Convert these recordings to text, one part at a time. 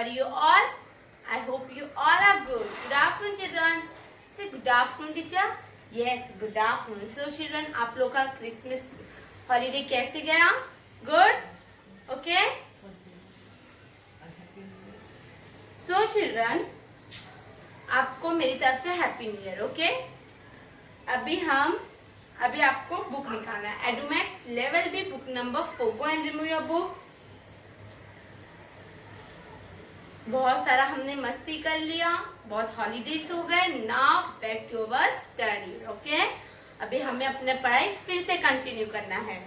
are you all? I hope you all are good. Good afternoon, children. Say good afternoon, teacher. Yes, good afternoon. So, children, आप लोग का Christmas holiday कैसे गया? Good? Okay? So, children, आपको मेरी तरफ से हैप्पी न्यू ईयर. ओके? अभी आपको बुक निकालना है. Edumax level B book number 4. Go and remove your book. बहुत सारा हमने मस्ती कर लिया, बहुत हॉलीडेज हो गए. Now back to our study. Okay? अभी हमें अपने पढ़ाई फिर से कंटिन्यू करना है.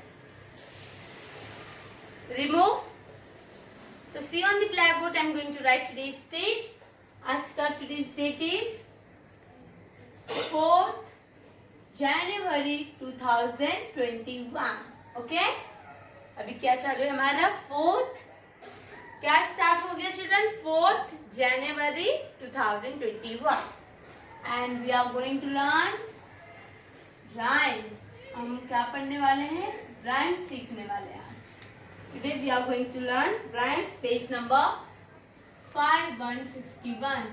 रिमूव. तो see on the blackboard I am going to write today's date. आज का today's date is 4 January 2021. Okay? अभी क्या चालू है हमारा? 4th. क्या स्टार्ट हो गया children? 4th January 2021 and we are going to learn rhymes. हम क्या पढ़ने वाले हैं? राइम्स सीखने वाले हैं. Today we are going to learn rhymes. Page number 5151.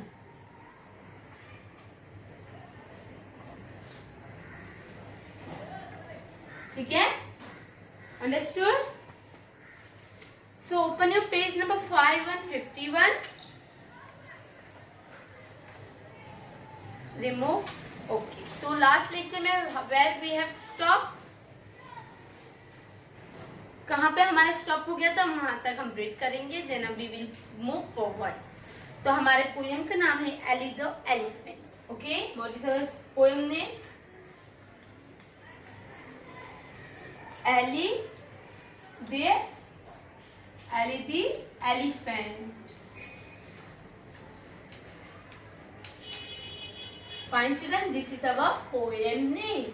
ठीक है? Understood? So open your page number 5151. Remove. Okay. So last lecture में where we have stopped. कहाँ पे हमारा स्टॉप हो गया था वहां तक हम रीड करेंगे. Then we will move forward. तो हमारे पोएम का नाम है Ellie the elephant. Okay? What is our poem name? Ellie the elephant. Fine children, this is our poem name.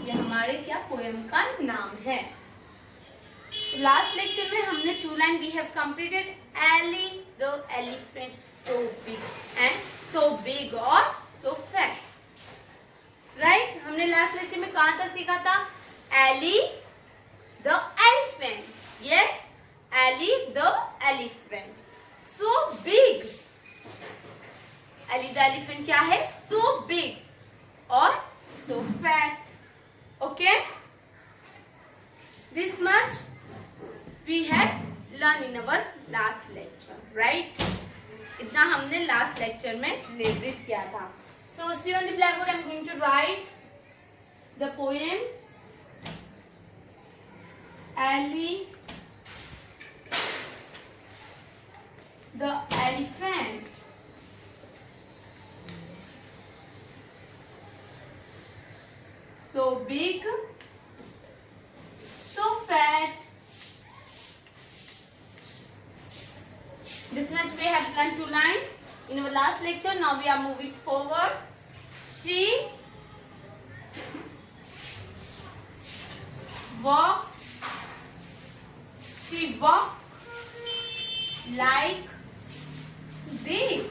ये हमारे क्या पोएम का नाम है. लास्ट लेक्चर में हमने 2 line we have completed. Ellie the elephant, so big and so big or so fat. Right? हमने last lecture में कहाँ तक सीखा था? Ellie the elephant. Yes? Ellie the elephant. So big. Ellie the elephant क्या है? So big और so fat. Okay? This much we have learned in our last lecture, right? इतना हमने last lecture में elaborate किया था. So see on the blackboard I am going to write the poem Ellie the elephant. So big, so fat. This much we have learned 2 lines in our last lecture. Now we are moving forward. She walks like this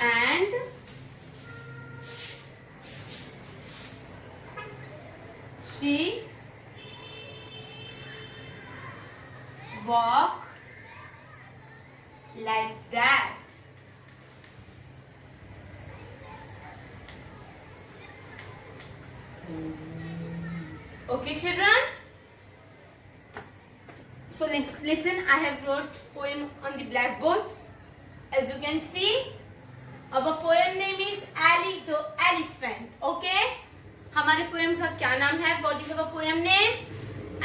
and she walk like that. Okay children? So listen, I have wrote poem on the blackboard. As you can see, our poem name is Ellie the elephant. Okay? हमारे poem का क्या नाम है? What is our poem name?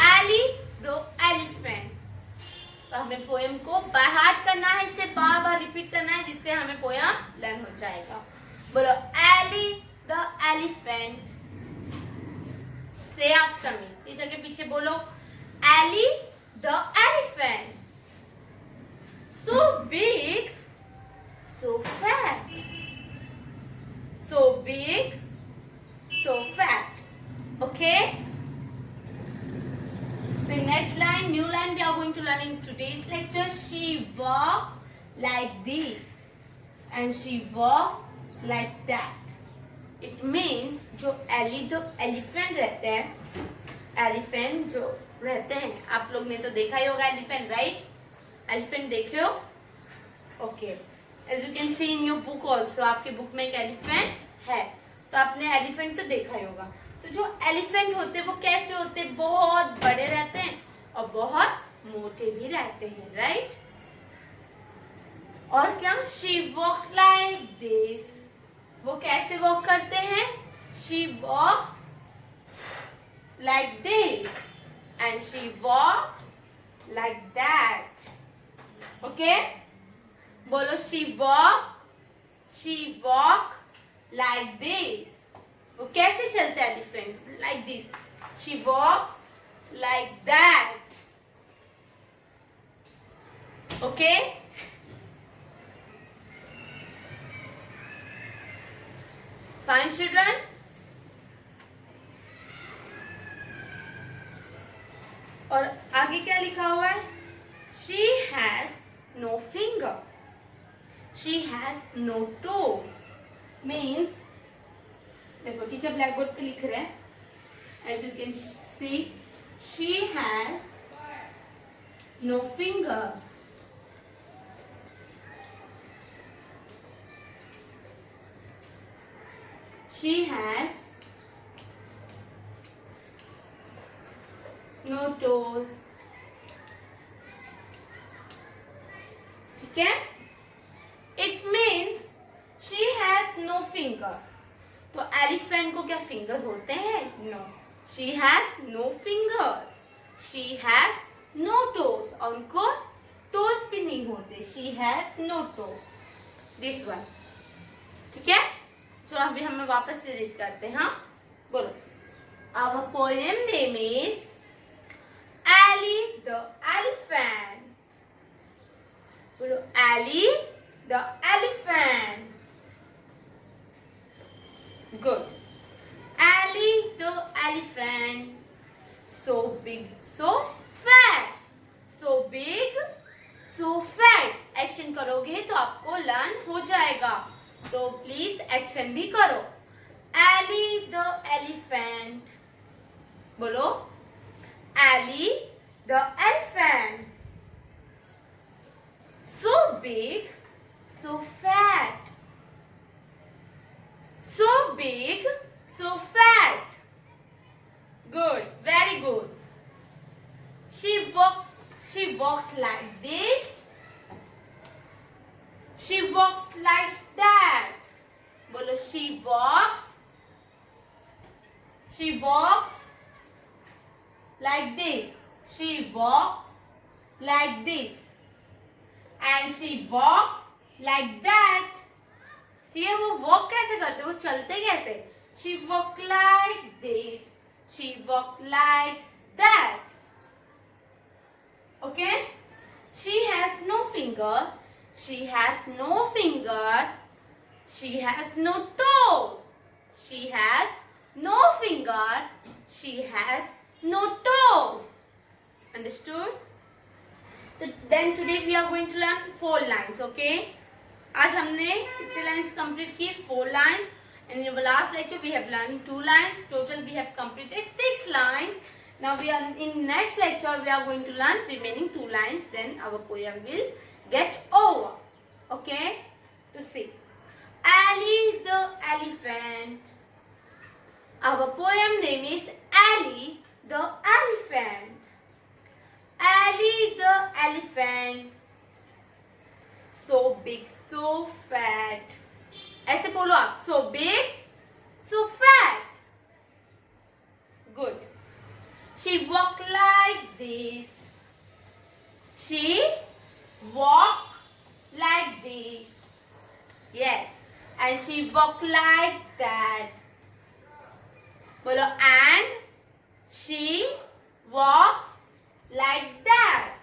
Ellie the elephant. तो हमें poem को by heart करना है, इसे बार बार रिपीट करना है जिससे हमें पोएम लर्न हो जाएगा. बोलो Ellie the elephant. Say after me. Teacher के पीछे बोलो Ellie the elephant. So big, so fat. So big, so fat. Okay? The next line, new line we are going to learn in today's lecture. She walked like this and she walked like that. It means जो Eli the elephant रहते हैं, elephant जो रहते हैं, आप लोग ने तो देखा ही होगा एलिफेंट, राइट? एलिफेंट देखे हो? Okay, as you can see in your book also, आपके बुक में एक एलिफेंट है, तो आपने एलिफेंट तो देखा ही होगा। तो जो एलिफेंट होते हैं वो कैसे होते हैं? बहुत बड़े रहते हैं और बहुत मोटे भी रहते हैं, राइट? और क्या? शी वॉक्स लाइक दिस, वो कैसे वॉक करते हैं? She walks like this and she walks like that. Okay, बोलो शी वॉक लाइक दिस। वो कैसे चलते हैं elephants? Like this, she walks like that. Okay, fine children. और आगे क्या लिखा हुआ है? She has no fingers, she has no toes. Means, देखो टीचर ब्लैक बोर्ड पे लिख रहे हैं, as you can see, she has no fingers, she has no toes। ठीक है? It means she has no finger। तो एलिफेंट को क्या फिंगर होते हैं? No, she has no fingers, she has no toes, और उनको टोज भी नहीं होते, she has no toes, this one। ठीक है? चलो अभी हम वापस से रीड करते हैं। हाँ, बोलो। Our poem name is Ali the Elephant। बोलो, Ali the Elephant। Good। Ali the elephant, so big, so fat, so big, so fat। Action करोगे तो आपको लर्न हो जाएगा, तो प्लीज एक्शन भी करो। एली द एलिफेंट, बोलो Ellie the elephant, so big so fat, so big so fat. Good, very good. she walks like this, she walks like that। बोलो, she walks like this, she walks like this and she walks like that। ठीक है? वो walk कैसे करते? वो चलते कैसे? she walk like this, she walk like that। okay, she has no finger, she has no finger, she has no toes, she has no finger, she has no toes। Understood? So then today we are going to learn 4 lines, okay? आज हमने कितने lines complete की? 4 lines। And in the last lecture we have learned 2 lines. Total we have completed 6 lines. Now we are in next lecture we are going to learn remaining 2 lines. Then our poem will get over. Okay? To see. Ali the elephant. Our poem name is Ali the elephant. Ali the elephant, so big so fat। ऐसे बोलो आप, so big so fat। good। she walk like this, she walk like this, yes, and she walk like that। बोलो, and she walks like that।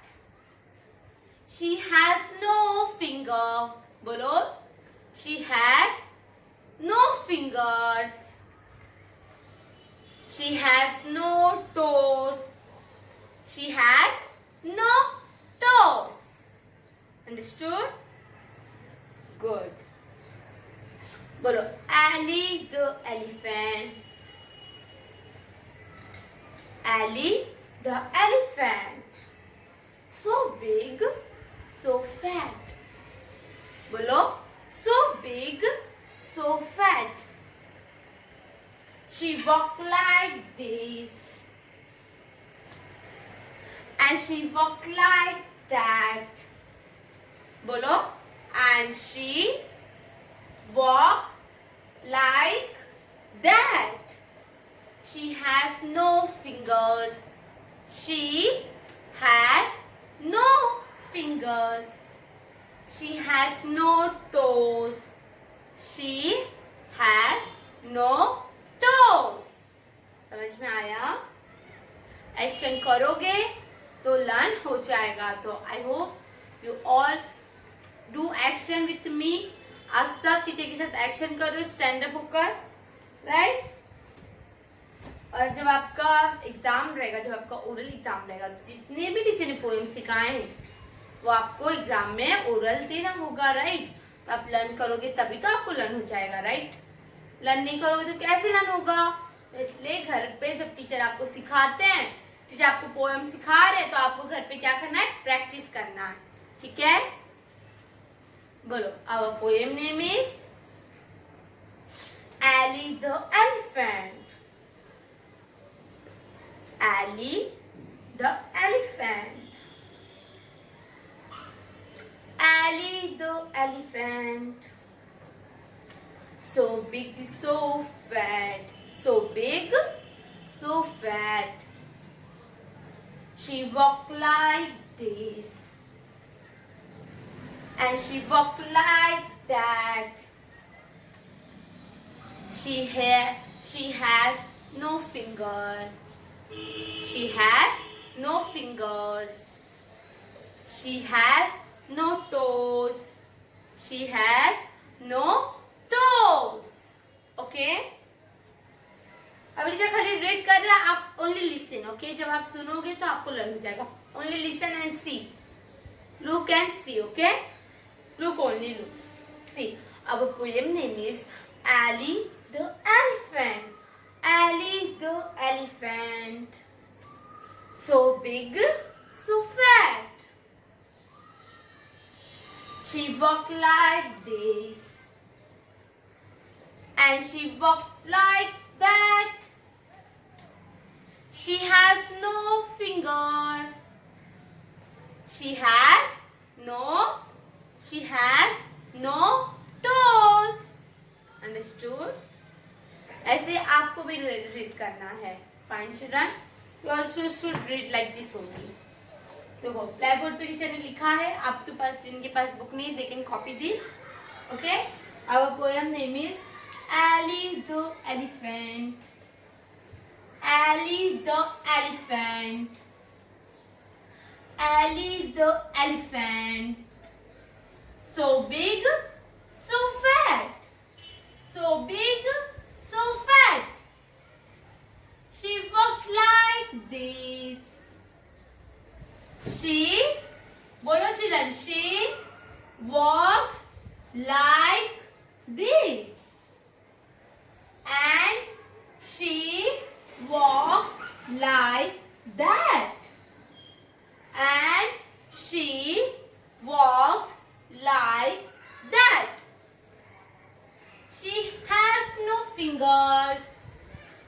she has no finger, बोलो, she has no fingers, she has no toes, she has no toes। Understood? good। बोलो, Ali the elephant, Ali the elephant, so big and she walked like that. बोलो, and she walked like that. She has no fingers. She has no fingers. She has no toes. She has no toes. समझ में आया? Action करोगे तो learn हो जाएगा. तो I hope you all do action with me. आप सब टीचर के साथ एक्शन करो स्टैंड अप होकर, राइट? और जब आपका एग्जाम रहेगा, जब आपका ओरल एग्जाम रहेगा, तो जितने भी टीचर ने पोएम सिखाए हैं वो आपको एग्जाम में ओरल देना होगा, राइट? तो आप लर्न करोगे तभी तो आपको लर्न हो जाएगा, राइट? लर्न नहीं करोगे तो कैसे लर्न होगा? तो इसलिए घर पे जब टीचर आपको सिखाते हैं, टीचर आपको पोएम सिखा रहे हैं, तो आपको घर पे क्या करना है? प्रैक्टिस करना है. ठीक है? बोलो, our poem name is Ellie the elephant. Ellie the elephant. Ellie the elephant. So big, so fat. So big, so fat. She walked like this. And she walked like that. She has no finger. She has no fingers. She has no toes. She has no toes. Okay? अब teacher खाली read कर रहा है, आप only listen. Okay? जब आप सुनोगे तो आपको लर्न हो जाएगा. Only listen and see. Look and see. Okay? Look, only look. See. Our poem name is Ellie the elephant. Ellie the elephant. So big, so fat. She walked like this. And she walked like that. She has no fingers. She has no toes. Understood? ऐसे आपको भी read करना है. Fine children, you also should read like this only. देखो, black board पे teacher ने लिखा है. आपके पास, जिनके पास बुक नहीं, they can copy this. Okay? Our poem name is Ellie the elephant. Ellie the elephant. Ellie the elephant. So big, so fat. So big, so fat. She walks like this. She, bolo children, she walks like this. And she walks like that. And she walks like that. She has no fingers.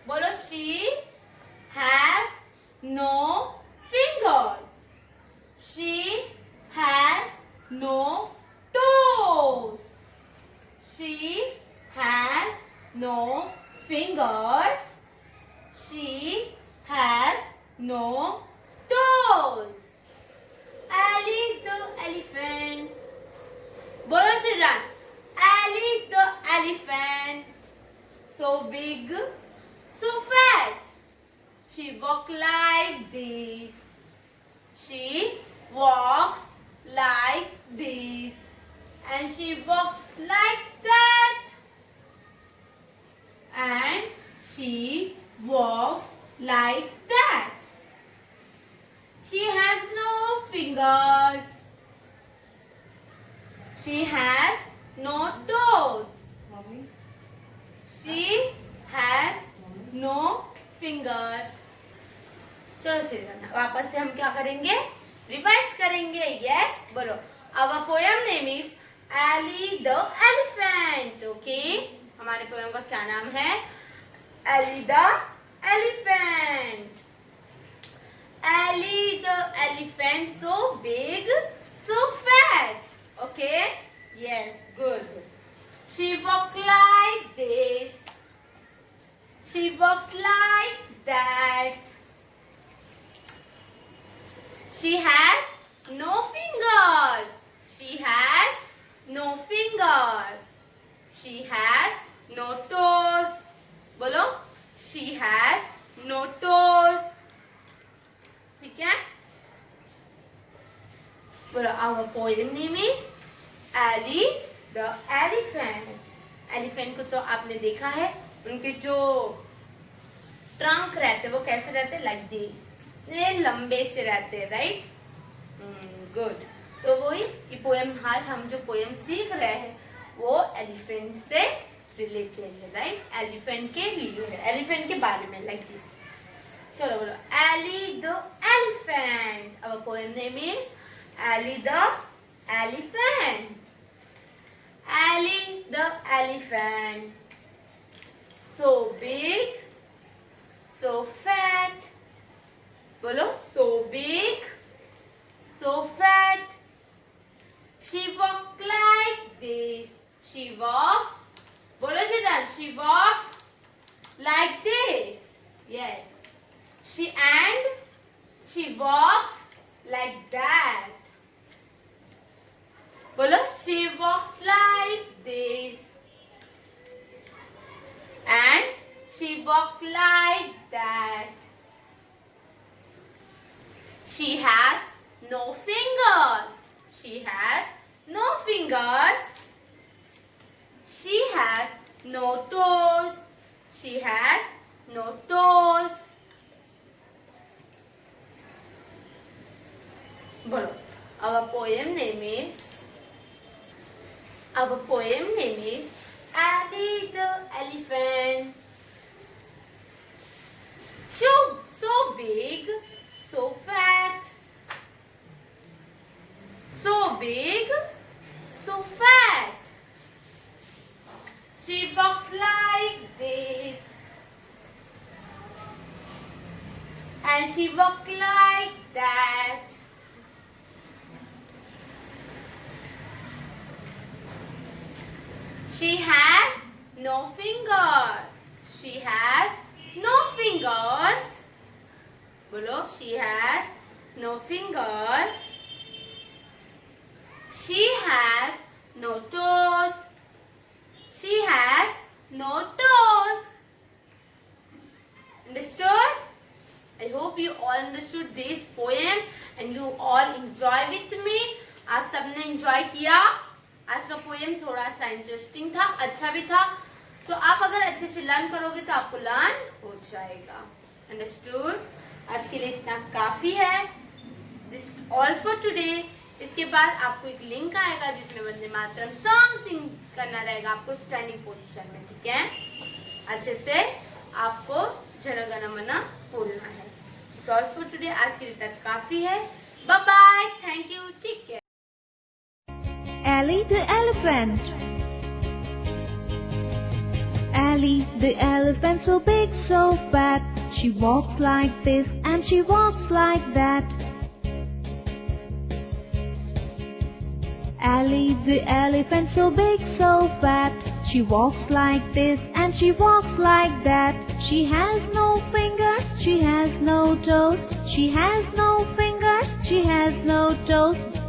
Bolo, she has no fingers. She has no toes. She has no fingers. She has no toes. Ellie the elephant. Bolo children. Ellie the elephant. So big, so fat. She walks like this. She walks like this. And she walks like that. And she walks like that. She has no fingers. She has no toes. She has no fingers. चलो श्रीराम, वापस से हम क्या करेंगे? Revise करेंगे. Yes, बोलो. Our poem name is Ellie the elephant. Okay? हमारे poem का क्या नाम है? Ellie the elephant. Ellie the elephant so big, so fat. Okay? Yes, good. She walks like this. She walks like that. She has no fingers. She has no fingers. She has no toes. बोलो, she has no toes. ठीक है? बोलो, our poem name is Ali the elephant. Elephant को तो आपने देखा है, उनके जो ट्रंक रहते वो कैसे रहते, लाइक दिस, लंबे से रहते, राइट? गुड. तो वही कि पोएम, आज हम जो पोएम सीख रहे हैं वो एलिफेंट से रिलेटेड है, राइट? एलिफेंट के लिए है, एलिफेंट के बारे में, लाइक दिस. चलो बोलो, Ellie the elephant. Our poem name is Ellie the elephant. Ali the elephant, so big, so fat. बोलो, so big, so fat. She walks like this. She walks. बोलो children, she walks like this. Yes. She walks like that. बोलो, she walks like this. And she walks like that. She has no fingers. She has no fingers. She has no toes. She has no toes. बोलो, our poem name is Ali the elephant. So big, so fat. So big, so fat. She walks like this. And she walks like that. She has no fingers. She has no fingers. बोलो, she has no fingers. She has no toes. She has no toes. Understood? I hope you all understood this poem and you all enjoy with me. आप सबने enjoy किया? आज का poem थोड़ा सा interesting था, अच्छा भी था. तो आप अगर अच्छे से लर्न करोगे तो आपको लर्न हो जाएगा. अंडरस्टूड? आज के लिए इतना काफी है. This all for today. इसके बाद आपको एक लिंक आएगा जिसमें वंदे मातरम सॉन्ग सिंग करना रहेगा आपको स्टैंडिंग पोजीशन में. ठीक है? अच्छे से आपको जन गण मन बोलना है. This all for today. आज के लिए तक काफी है. Bye bye. Thank you. Take care. Ali the elephant. Ali the elephant, so big, so fat. She walks like this and she walks like that. Ali the elephant, so big, so fat. She walks like this and she walks like that. She has no fingers, she has no toes. She has no fingers, she has no toes.